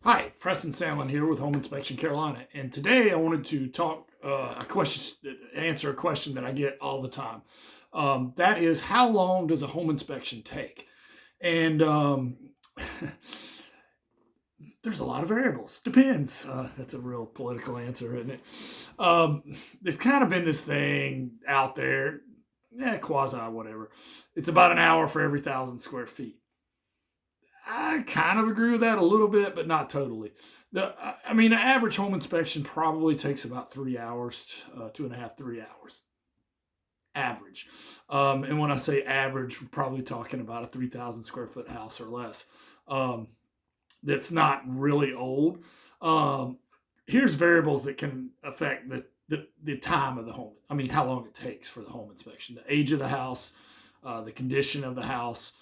Hi, Preston Sandlin here with Home Inspection Carolina, and today I wanted to answer a question that I get all the time. That is, how long does a home inspection take? And there's a lot of variables. Depends. That's a real political answer, isn't it? There's kind of been this thing out there, quasi whatever. It's about an hour for every 1,000 square feet. I kind of agree with that a little bit, but not totally. An average home inspection probably takes about 3 hours, 2.5, 3 hours, average. And when I say average, we're probably talking about a 3,000 square foot house or less. Um, that's not really old. Um, Here's variables that can affect the time of the home. I mean, how long it takes for the home inspection, the age of the house, the condition of the house,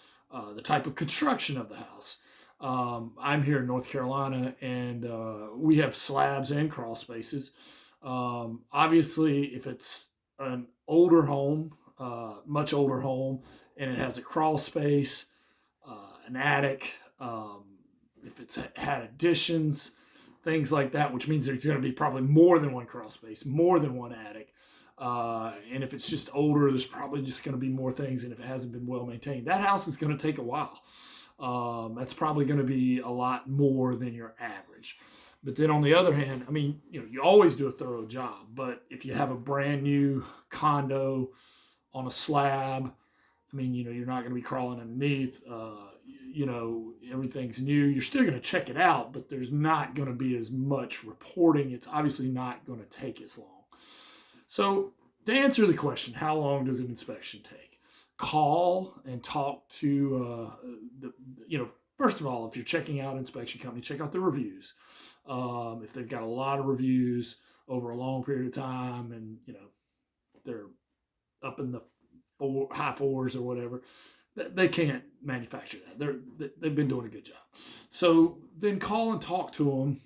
the type of construction of the house. I'm here in North Carolina, and we have slabs and crawl spaces. Obviously, if it's an older home, much older home, and it has a crawl space, an attic, if it's had additions, things like that, which means there's going to be probably more than one crawl space, more than one attic. And if it's just older, there's probably just going to be more things. And if it hasn't been well maintained, that house is going to take a while. That's probably going to be a lot more than your average. But then on the other hand, you always do a thorough job. But if you have a brand new condo on a slab, you're not going to be crawling underneath. Everything's new. You're still going to check it out, but there's not going to be as much reporting. It's obviously not going to take as long. So, to answer the question, how long does an inspection take? Call and talk to first of all, if you're checking out an inspection company, check out the reviews. If they've got a lot of reviews over a long period of time, and they're up in the high fours or whatever, they can't manufacture that. They've been doing a good job. So then call and talk to them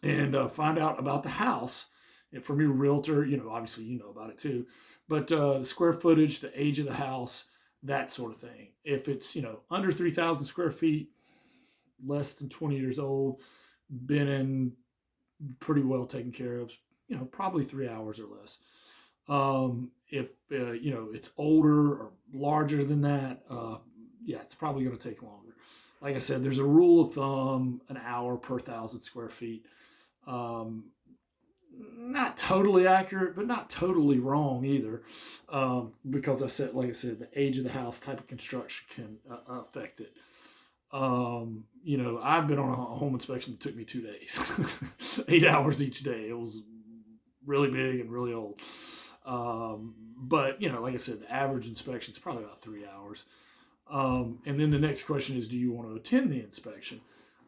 and find out about the house and from your realtor. Obviously you know about it too, but the square footage, the age of the house, that sort of thing. If it's under 3,000 square feet, less than 20 years old, been in pretty well taken care of, probably 3 hours or less. If it's older or larger than that, yeah, it's probably going to take longer. Like I said, there's a rule of thumb: an hour per 1,000 square feet. Um, Not totally accurate, but not totally wrong either, because like I said, the age of the house, type of construction can affect it. I've been on a home inspection that took me 2 days, 8 hours each day. It was really big and really old. But like I said, the average inspection is probably about 3 hours. And then the next question is, do you want to attend the inspection?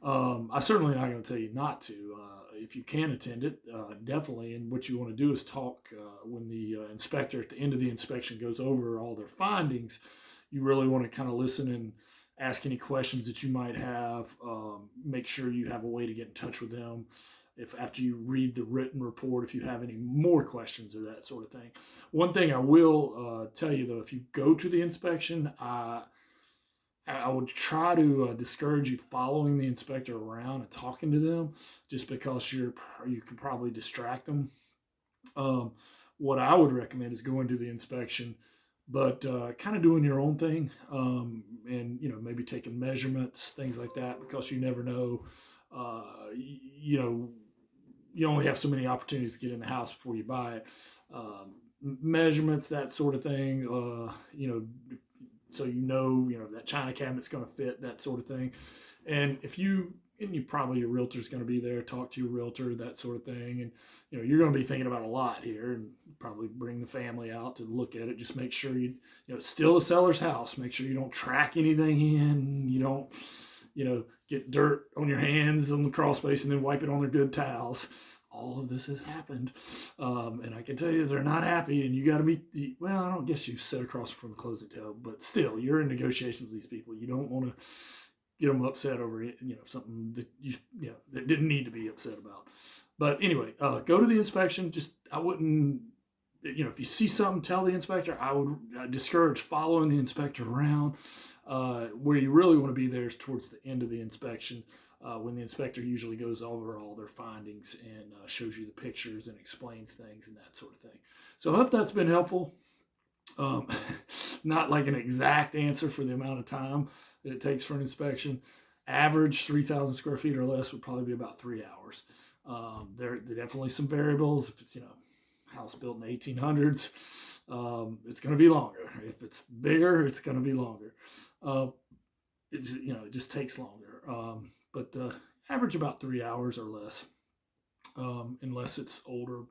I certainly not going to tell you not to. If you can attend it, definitely. And what you want to do is talk when the inspector at the end of the inspection goes over all their findings. You really want to kind of listen and ask any questions that you might have. Make sure you have a way to get in touch with them. If after you read the written report, if you have any more questions or that sort of thing. One thing I will tell you though, if you go to the inspection, I would try to discourage you following the inspector around and talking to them, just because you can probably distract them. Um, what I would recommend is going to the inspection, but kind of doing your own thing, and maybe taking measurements, things like that, because you never know. You only have so many opportunities to get in the house before you buy it. Measurements, that sort of thing. So that china cabinet's going to fit, that sort of thing. And you probably, your realtor's going to be there, talk to your realtor, that sort of thing. And you're going to be thinking about a lot here, and probably bring the family out to look at it. Just make sure it's still a seller's house. Make sure you don't track anything in. You don't get dirt on your hands on the crawl space and then wipe it on their good towels. All of this has happened, and I can tell you they're not happy. And you got to be well. I don't guess you sit across from the closing table, but still, you're in negotiations with these people. You don't want to get them upset over something that that didn't need to be upset about. But anyway, go to the inspection. I wouldn't. If you see something, tell the inspector. I would discourage following the inspector around. Where you really want to be there is towards the end of the inspection. when the inspector usually goes over all their findings and shows you the pictures and explains things and that sort of thing. So I hope that's been helpful. Um, Not like an exact answer for the amount of time that it takes for an inspection. Average 3,000 square feet or less would probably be about 3 hours. There are definitely some variables. If it's house built in the 1800s, it's going to be longer. If it's bigger, it's going to be longer. It just takes longer. But average about 3 hours or less, unless it's older,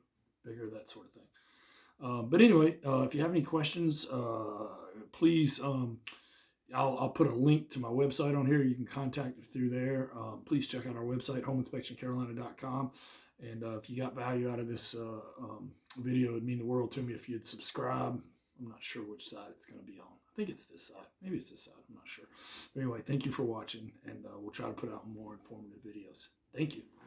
bigger, that sort of thing. But anyway, if you have any questions, please, I'll put a link to my website on here. You can contact me through there. Please check out our website, homeinspectioncarolina.com. And if you got value out of this video, it'd mean the world to me if you'd subscribe. I'm not sure which side it's going to be on. I think it's this side. Maybe it's this side. I'm not sure. But anyway, thank you for watching, and we'll try to put out more informative videos. Thank you.